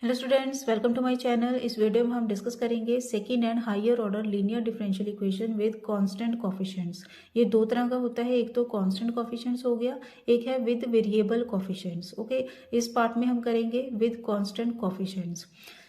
Hello students, welcome to my channel. इस video में हम डिस्कस करेंगे second and higher order linear differential equation with constant coefficients. ये दो तरह का होता है, एक तो कांस्टेंट कोफिशिएंट्स हो गया, एक है विद वेरिएबल कोफिशिएंट्स। ओके, इस पार्ट में हम करेंगे विद कांस्टेंट कोफिशिएंट्स।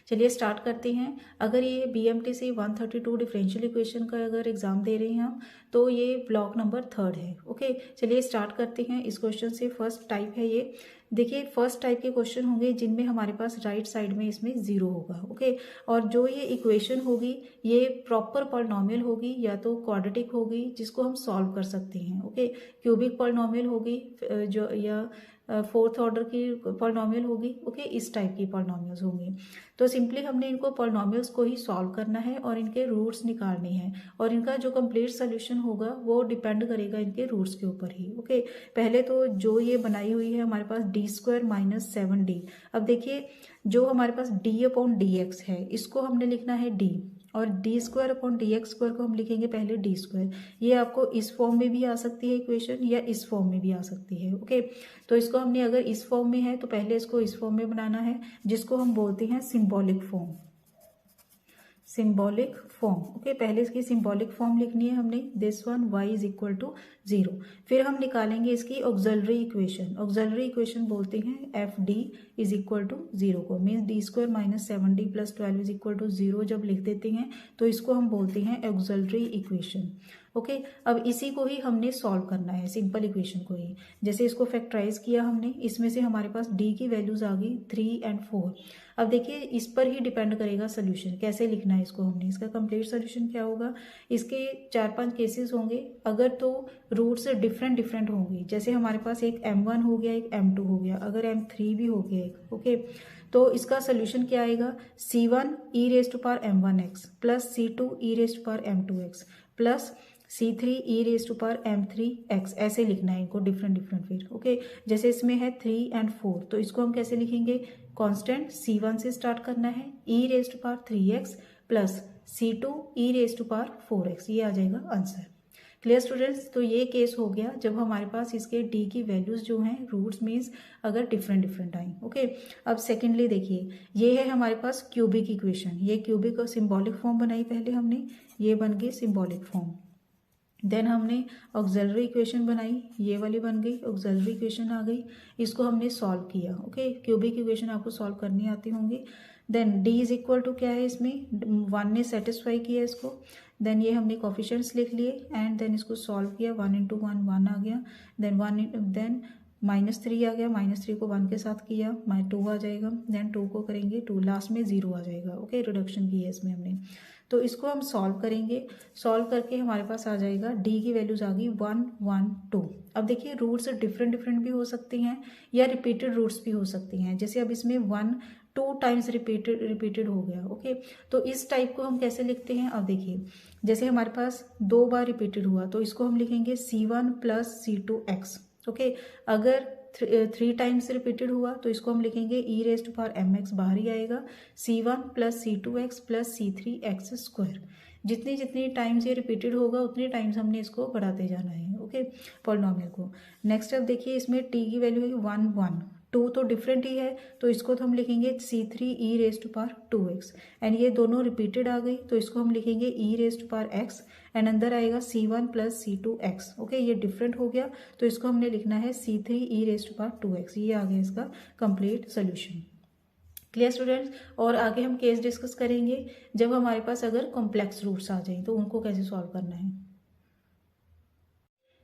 चलिए स्टार्ट करते हैं। अगर ये BMTC 132 डिफरेंशियल इक्वेशन का अगर एग्जाम दे रहे हैं हम, तो ये ब्लॉक नंबर 3 है। ओके, चलिए स्टार्ट करते हैं। इस क्वेश्चन से फर्स्ट टाइप है ये। देखिए, फर्स्ट टाइप के क्वेश्चन होंगे जिनमें हमारे पास राइट साइड में इसमें 0 होगा। ओके, और जो ये इक्वेशन होगी ये प्रॉपर पॉलिनोमियल होगी या तो क्वाड्रेटिक होगी जिसको हम सॉल्व कर सकते हैं। ओके, क्यूबिक पॉलिनोमियल होगी जो या फोर्थ ऑर्डर की पॉलिनोमियल होगी। ओके, इस टाइप की पॉलिनोमियल्स होंगी। तो सिंपली हमने इनको पॉलिनोमियल्स को ही सॉल्व करना है और इनके रूट्स निकालने हैं, और इनका जो कंप्लीट सोल्यूशन होगा वो डिपेंड करेगा इनके रूट्स के ऊपर ही। ओके, पहले तो जो ये बनाई हुई है हमारे पास d² - 7d। अब देखिए, जो हमारे पास d/dx है इसको हमने लिखना है d, और d²/dx² को हम लिखेंगे पहले d²। ये आपको इस फॉर्म में भी आ सकती है इक्वेशन, या इस फॉर्म में भी आ सकती है। ओके, तो इसको हमने अगर इस फॉर्म में है तो पहले इसको इस फॉर्म में बनाना है, जिसको हम बोलते हैं symbolic form. Symbolic form. Okay, पहले इसकी सिंबॉलिक फॉर्म लिखनी है हमने, दिस वन y = 0। फिर हम निकालेंगे इसकी ऑक्सिलरी इक्वेशन। ऑक्सिलरी इक्वेशन बोलते हैं FD = 0 को, मीन्स d² - 7d + 12 = 0 जब लिख देते हैं तो इसको हम बोलते हैं ऑक्सिलरी इक्वेशन। ओके, अब इसी को ही हमने सॉल्व करना है, सिंपल इक्वेशन को ही। जैसे इसको फैक्टराइज किया हमने, इसमें से हमारे पास d की वैल्यूज आ गई 3 और 4। अब देखिए, इस पर ही डिपेंड करेगा सोल्यूशन, कैसे लिखना है इसको हमने। इसका कंप्लीट सोल्यूशन क्या होगा, इसके 4-5 केसेस होंगे। अगर तो रूट्स डिफरेंट होंगी, जैसे हमारे पास एक m1 हो गया, एक m2 हो गया, अगर m3 भी हो गया एक। ओके, तो इसका सोल्यूशन क्या आएगा, c1 e⁻m1x plus c2 e⁻m2x plus c3 e⁻m3x। ऐसे लिखना है इनको डिफरेंट फिर। ओके, जैसे इसमें है 3 और 4, तो इसको हम कैसे लिखेंगे, कांस्टेंट c1 से स्टार्ट करना है, e⁻3x प्लस c2 e⁻4x। ये आ जाएगा आंसर। क्लियर स्टूडेंट्स, तो ये केस हो गया जब हमारे पास इसके d की वैल्यूज जो हैं रूट्स मीन्स अगर डिफरेंट आई। ओके, अब सेकेंडली देखिए, ये है हमारे पास क्यूबिक इक्वेशन। ये क्यूबिक और सिंबॉलिक फॉर्म बनाई पहले हमने, ये बन गई सिंबॉलिक फॉर्म। देन हमने ऑक्सिलरी इक्वेशन बनाई, ये वाली बन गई ऑक्सिलरी इक्वेशन आ गई। इसको हमने सॉल्व किया। ओके, क्यूबिक इक्वेशन आपको सॉल्व करनी आती होंगी। देन d = क्या है, इसमें 1 ने सेटिस्फाई किया इसको। देन ये हमने कोफिशिएंट्स लिख लिए एंड देन इसको सॉल्व किया, 1 × 1 1 आ गया। देन -3 आ गया, -3 को 1 के साथ किया, 2 आ जाएगा। देन 2 को करेंगे 2, लास्ट में 0 आ जाएगा। ओके, रिडक्शन की है इसमें हमने। तो इसको हम सॉल्व करेंगे, सॉल्व करके हमारे पास आ जाएगा d की वैल्यूज आ गई 1 1 2। अब देखिए, रूट्स डिफरेंट भी हो सकती हैं या रिपीटेड रूट्स भी हो सकती हैं। जैसे अब इसमें 1 2 टाइम्स रिपीटेड हो गया। ओके, तो इस टाइप को हम कैसे लिखते हैं, अब देखिए, जैसे हमारे पास 2 बार रिपीटेड हुआ तो इसको हम लिखेंगे c1 + c2x। ओके, अगर 3 टाइम्स रिपीटेड हुआ तो इसको हम लिखेंगे e⁻mx, बाहर ही आएगा, c1 + c2x + c3x²। जितनी टाइम्स ये रिपीटेड होगा उतनी टाइम्स हमने इसको बढ़ाते जाना है। ओके, पॉलिनोमियल को। नेक्स्ट अब देखिए, इसमें t की वैल्यू है 1 1, 2 तो डिफरेंट ही है, तो इसको तो हम लिखेंगे c3 e⁻2x। एंड ये दोनों रिपीटेड आ गई तो इसको हम लिखेंगे e⁻x, एंड अंदर आएगा c1 + c2x। ओके, ये डिफरेंट हो गया तो इसको हमने लिखना है c3 e⁻2x। ये आ गया इसका कंप्लीट सोल्यूशन। क्लियर स्टूडेंट्स, और आगे हम केस डिस्कस करेंगे जब हमारे पास अगर कॉम्प्लेक्स रूट्स आ जाएं तो उनको कैसे सॉल्व करना है।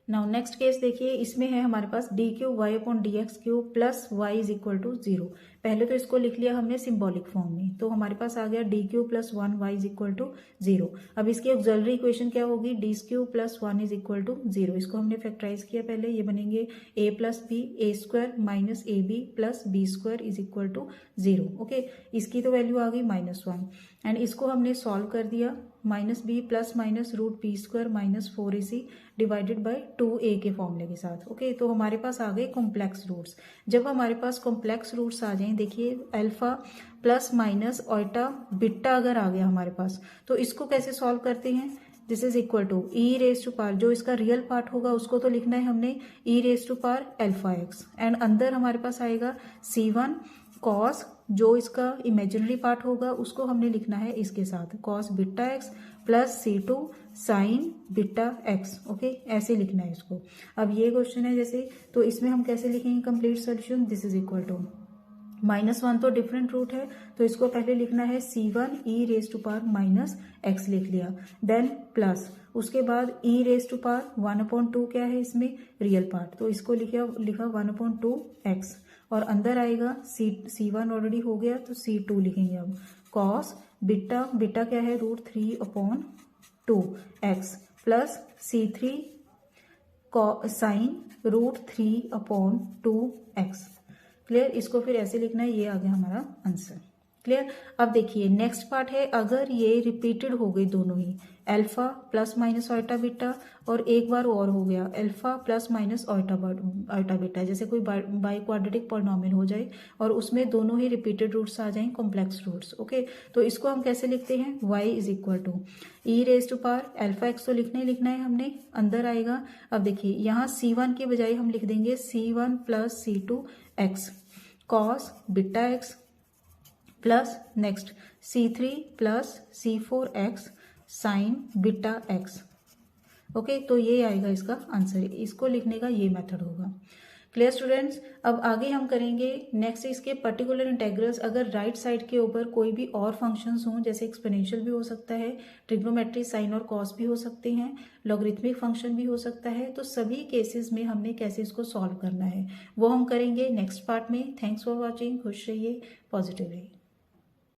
नाउ नेक्स्ट केस देखिए, इसमें है हमारे पास d3y/dx³ प्लस y = 0। पहले तो इसको लिख लिया हमने सिंबॉलिक फॉर्म में, तो हमारे पास आ गया d³ + 1y = 0। अब इसकी ऑक्सिलरी इक्वेशन क्या होगी, d³ + 1 = 0। इसको हमने फैक्टराइज किया पहले, ये बनेंगे a + b a² - ab + b² = 0। Okay, इसकी तो वैल्यू आ गई -1, एंड इसको हमने सॉल्व कर दिया, -b + √b² - 4ac divided by 2a के फॉर्मूले के साथ। ओके, तो हमारे पास आ गए कॉम्प्लेक्स रूट्स। जब हमारे पास कॉम्प्लेक्स रूट्स आ जाएं, देखिए अल्फा ± ऑयटा बीटा अगर आ गया हमारे पास, तो इसको कैसे सॉल्व करते हैं, this is equal to e⁻, जो इसका रियल पार्ट होगा उसको तो लिखना है हमने e⁻⁴x, एंड अंदर हमारे पास आएगा c1 cos जो इसका इमेजिनरी पार्ट होगा उसको हमने लिखना है इसके साथ, cos beta x plus C2 sign beta x. Okay, ऐसे लिखना है इसको। अब ये क्वेश्चन है जैसे, तो इसमें हम कैसे लिखेंगे complete solution, this is equal to -1 तो डिफरेंट रूट है, तो इसको पहले लिखना है C1 e raise to power minus x लिख लिया, देन प्लस उसके बाद e रेज टू पावर 1/2 क्या है इसमें रियल पार्ट, तो इसको लिखा 1/2 एक्स, और अंदर आएगा C1 ऑलरेडी हो गया तो C2 लिखेंगे अब, कॉस बीटा क्या है √3/2 x plus C3 sine √3/2 x. Clear, इसको फिर ऐसे लिखना है, ये आ गया हमारा आंसर। क्लियर। अब देखिए नेक्स्ट पार्ट है, अगर ये रिपीटेड हो गई दोनों ही, alpha plus minus iota beta, और एक बार और हो गया alpha plus minus iota beta, जैसे कोई बाई क्वाड्रेटिक पॉलिनोमियल हो जाए और उसमें दोनों ही रिपीटेड रूट्स आ जाएं, कॉम्प्लेक्स रूट्स। ओके, तो इसको हम कैसे लिखते हैं, y is equal to e raise to power alpha x, तो लिखना है हमने, अंदर आएगा। अब देखिए यहाँ C1 के बजाय हम लिख देंगे C1 plus C2 x cos beta x plus next C3 plus C4 x sign beta x. Okay, तो ये आएगा इसका आंसर, इसको लिखने का ये मेथड होगा। Clear students. अब आगे हम करेंगे नेक्स्ट इसके पर्टिकुलर इंटेग्रल्स, अगर राइट साइड के ऊपर कोई भी और फंक्शंस हों, जैसे एक्सपोनेंशियल भी हो सकता है, ट्रिग्नोमेट्री साइन और कॉस भी हो सकते हैं, लॉगरिथमिक फंक्शन भी हो सकता है, तो सभी केसेस में हमने कैसे इसको सॉल्व करना है वो हम करेंगे नेक्स्ट पार्ट में। थैंक्स फॉर वॉचिंग, खुश रहिए, पॉजिटिव रहिए।